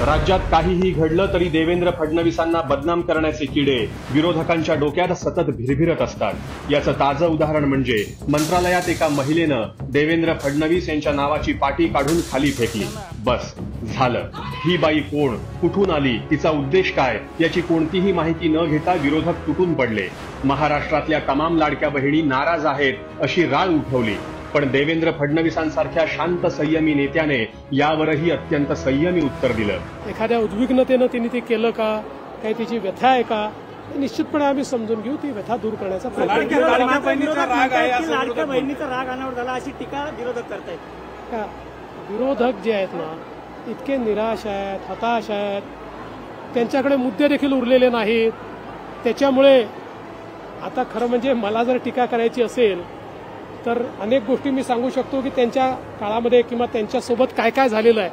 राज्यात काहीही घडलं तरी देवेंद्र फडणवीसांना बदनाम करण्याचे किडे विरोधकांच्या डोक्यात सतत भिरभिरत असतात। याचं ताजं उदाहरण म्हणजे मंत्रालयात एका महिलेनं देवेंद्र फडणवीस यांच्या नावाची पाटी काढून खाली फेकली। बस झालं। ही बाई कोण, कुठून आली, तिचा उद्देश काय याची कोणतीही माहिती न घेता विरोधक तुटून पडले। महाराष्ट्रातल्या तमाम लाडक्या बहिणी नाराज आहेत अशी राळ उठवली, पण देवेंद्र फडणवीसांसारख्या शांत संयमी नेत्याने यावरही अत्यंत संयमी उत्तर दिलं। एखाद्या उद्विग्नतेनं तिने ते केलं का, काही तिची व्यथा आहे का, निश्चितपणे आम्ही समजून घेऊ, ती व्यथा दूर करण्याचा प्रयत्न करू। लाडक्या बहिणीचा राग अनावर झाला अशी टीका विरोधक करतायत। विरोधक जे आहेत ना, इतके निराश आहेत, हताश आहेत, त्यांच्याकडे मुद्दे देखील उरलेले नाहीत। त्याच्यामुळे आता खरं म्हणजे मला जर टीका करायची असेल तर अनेक गोष्टी मी सांगू शकतो की त्यांच्या काळामध्ये किंवा त्यांच्यासोबत काय काय झालेलं आहे,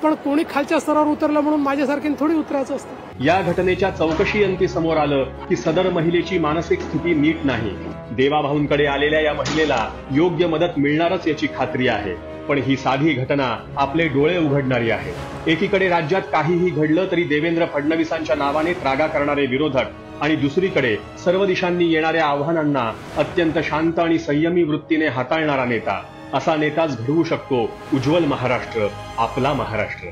पण कोणी खालच्या स्तरावर उतरलं म्हणून माझ्यासारख्याने थोडी उतरायचं असतं। या घटनेच्या चौकशीअंती समोर आलं की सदर महिलेची मानसिक स्थिती नीट नाही। देवाभाऊंकडे आलेल्या या महिलेला योग्य मदत मिळणारच याची खात्री आहे, पण ही साधी घटना आपले डोळे उघडणारी आहे। एकीकडे राज्यात काहीही घडलं तरी देवेंद्र फडणवीसांच्या नावाने त्रागा करणारे विरोधक आणि दुसरीकडे सर्व दिशांनी येणाऱ्या आव्हानांना अत्यंत शांत आणि संयमी वृत्तीने हाताळणारा नेता। असा नेताच घडवू शकतो उज्ज्वल महाराष्ट्र, आपला महाराष्ट्र।